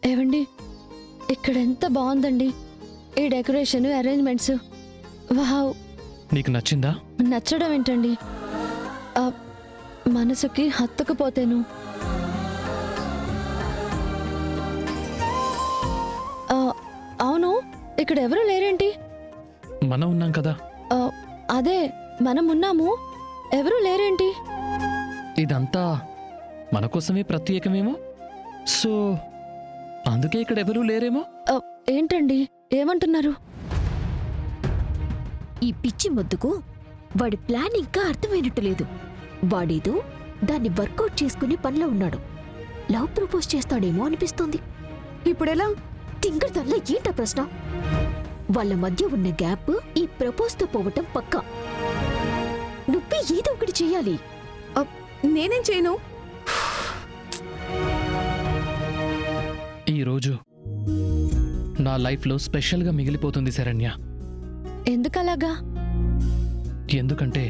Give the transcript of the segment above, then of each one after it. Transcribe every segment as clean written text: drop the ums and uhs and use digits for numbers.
ఏవండి, ఇక్కడ ఎంత బాగుందండి ఈ డెకరేషన్, అరేంజ్మెంట్స్. వావ్! నీకు నచ్చిందా? నచ్చడం ఏంటండి, మనసుకి హత్తుకుపోతేను. అవును, ఇక్కడ ఎవరు లేరేంటి? మనం ఉన్నాం కదా. అదే, మనం ఉన్నాము, ఎవరు లేరేంటి? ఇదంతా మన కోసమే ప్రత్యేకమేమో, సో అందుకే ఇక్కడ ఎవరూ లేరేమో. ఏంటండి ఏమంటున్నారు? ఈ పిచ్చి మొద్దుకు వాడి ప్లాన్ ఇంకా అర్థమైనట్టు లేదు. వాడేదో దాన్ని వర్కౌట్ చేసుకునే పనిలో ఉన్నాడు. లవ్ ప్రపోజ్ చేస్తాడేమో అనిపిస్తోంది. ఇప్పుడెలా? తింగర్దల్లా ఏంటా ప్రశ్న? వాళ్ళ మధ్య ఉన్న గ్యాప్ ఈ ప్రపోజ్తో పోవటం పక్కా. నువ్వే ఏదో ఒకటి చెయ్యాలి. నేనేం చేయను. ఈరోజు నా లైఫ్లో స్పెషల్గా మిగిలిపోతుంది శరణ్య. ఎందుకలాగా? ఎందుకంటే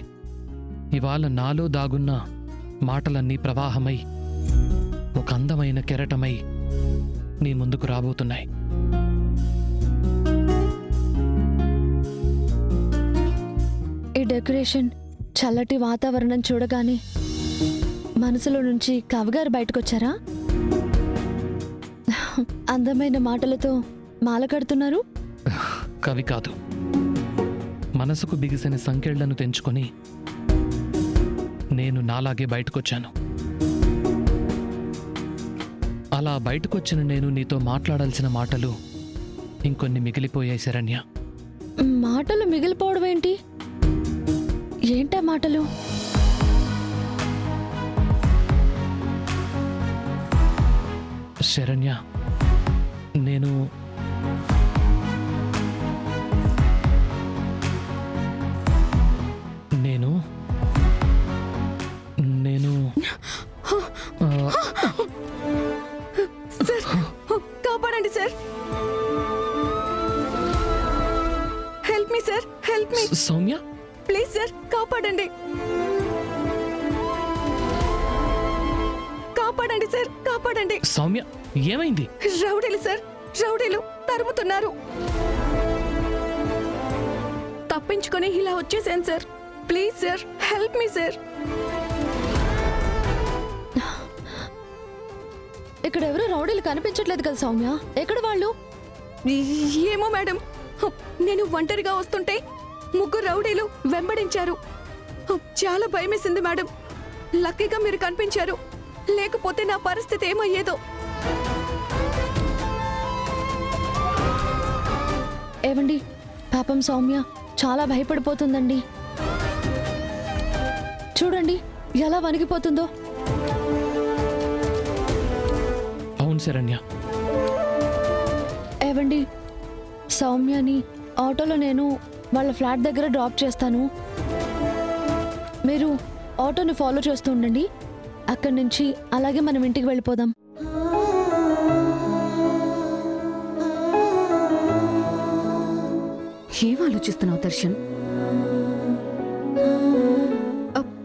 ఇవాళ నాలో దాగున్న మాటలన్నీ ప్రవాహమై ఒక అందమైన కెరటమై నీ ముందుకు రాబోతున్నాయి. ఈ డెకరేషన్, చల్లటి వాతావరణం చూడగానే మనసులో నుంచి కవిగారు బయటకొచ్చారా? అందమైన మాటలతో మాల కడుతున్నారు. కవి కాదు, మనసుకు బిగిసిన సంకెళ్లను తెంచుకొని నేను నాలాగే బయటకొచ్చాను. అలా బయటకొచ్చిన నేను నీతో మాట్లాడాల్సిన మాటలు ఇంకొన్ని మిగిలిపోయాయి శరణ్య. మాటలు మిగిలిపోవడం ఏంటి? ఏంటా మాటలు? శరణ్య, నేను నేను నేను సార్, కాపాడండి sir. Help me sir, help me. Soumya, please sir, కాపాడండి. కాపాడండి సార్, కాపాడండి. సౌమ్య, ఏమైంది? రౌడీలు సార్, రౌడీలు తరుముతున్నారు. తప్పించుకొని ఇలా వచ్చేసాను sir. Please sir, help me sir. ఇక్కడ ఎవరు రౌడీలు కనిపించట్లేదు కదా సౌమ్య, ఎక్కడ వాళ్ళు? ఏమో మేడం, నేను ఒంటరిగా వస్తుంటే ముగ్గురు రౌడీలు వెంబడించారు. చాలా భయమేసింది మేడం. లక్కీగా మీరు కనిపించారు, లేకపోతే నా పరిస్థితి ఏమయ్యేదో. ఏవండి, పాపం సౌమ్య చాలా భయపడిపోతుందండి. చూడండి ఎలా వణిగిపోతుందో. అవును శరణ్య. ఏవండి, సౌమ్యని ఆటోలో నేను వాళ్ళ ఫ్లాట్ దగ్గర డ్రాప్ చేస్తాను. మీరు ఆటోని ఫాలో చేస్తూ ఉండండి. అక్కడి నుంచి అలాగే మనం ఇంటికి వెళ్ళిపోదాం. ఏం ఆలోచిస్తున్నావు Darshan?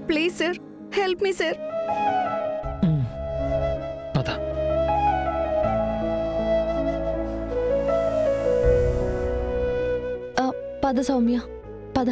Please sir, help me sir. పద. పద సౌమ్య, పద.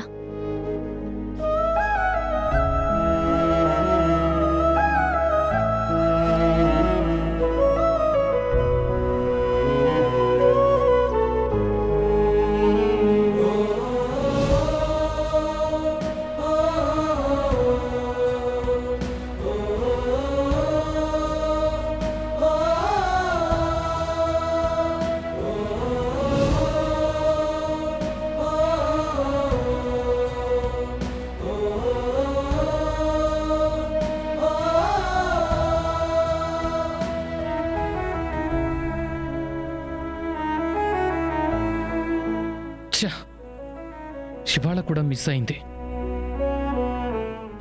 శివాళ కూడా మిస్ అయింది.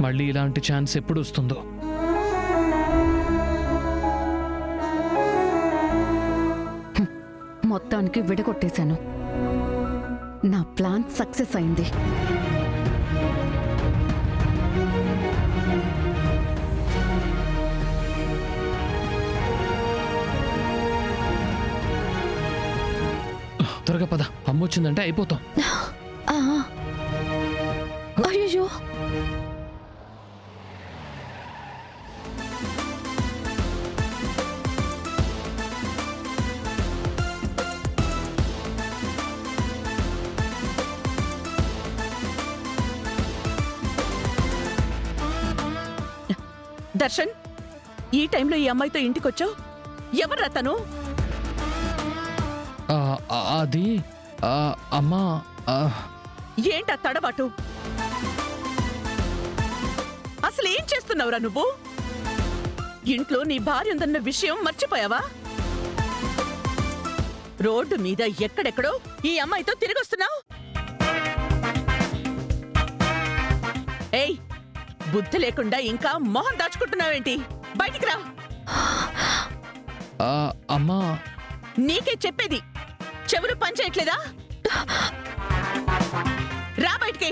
మళ్ళీ ఇలాంటి ఛాన్స్ ఎప్పుడు వస్తుందో. మొత్తానికి విడగొట్టేశాను. నా ప్లాన్ సక్సెస్ అయింది. త్వరగా పద, అమ్మొచ్చిందంటే అయిపోతాం. అయ్యో, దర్శన్, ఈ టైంలో ఈ అమ్మాయితో ఇంటికొచ్చావు? ఎవర్రా తను? అది అమ్మా, ఏంటా తడబాటు? అసలు ఏం చేస్తున్నావురా నువ్వు? ఇంట్లో నీ భార్య ఉందన్న విషయం మర్చిపోయావా? రోడ్డు మీద ఎక్కడెక్కడో ఈ అమ్మాయితో తిరిగొస్తున్నావు. ఏయ్, బుద్ధి లేకుండా ఇంకా మొహం దాచుకుంటున్నావేంటి? బయటికి రా. అమ్మా, నీకే చెప్పేది, చెవులు పనిచేయట్లేదా? రా బయటికి.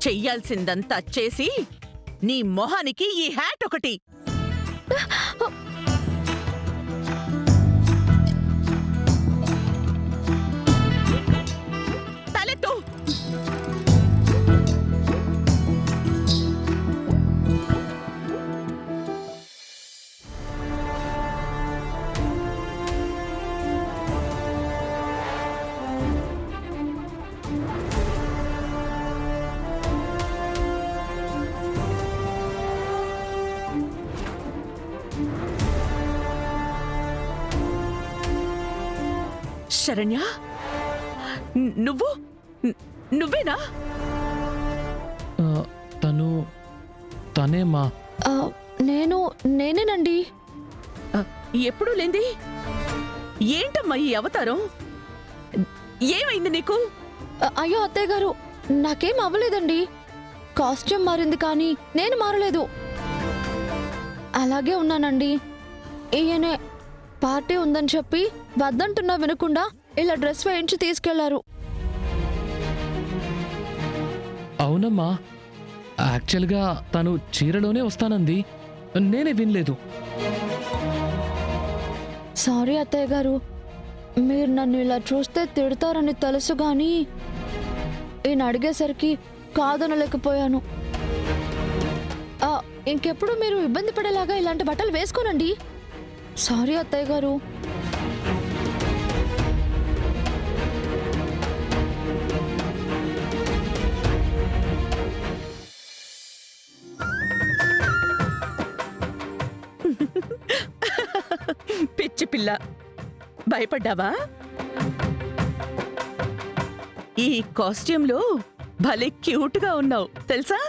చెయ్యాల్సిందంతా చేసి నీ మొహానికి ఈ హ్యాట్ ఒకటి. తలెత్తు. శరణ్య, నువ్వేనా? తనేమా? నేనేనండి. ఎప్పుడూ లేంది. ఏంటమ్మా ఈ అవతారం? ఏమైంది నీకు? అయ్యో అత్తయ్య గారు, నాకేం అవ్వలేదండి. కాస్ట్యూమ్ మారింది కానీ నేను మారలేదు, అలాగే ఉన్నానండి. ఈయనే పార్టీ ఉందని చెప్పి వద్దంటున్నా వినకుండా ఇలా డ్రెస్ వేయించి తీసుకెళ్లారు. అవునమ్మా, యాక్చువల్గా తను చీరలోనే వస్తానంది, నేనే వినలేదు. సారీ అత్తయ్య గారు, మీరు నన్ను ఇలా చూస్తే తిడతారని తెలుసు గాని ఈయన అడిగేసరికి కాదనలేకపోయాను. ఇంకెప్పుడు మీరు ఇబ్బంది పడేలాగా ఇలాంటి బట్టలు వేసుకోనండి. సారీ అత్తయ్య గారు. పిచ్చి పిల్ల, భయపడ్డావా? ఈ కాస్ట్యూమ్లో భలే క్యూట్గా ఉన్నావు తెలుసా?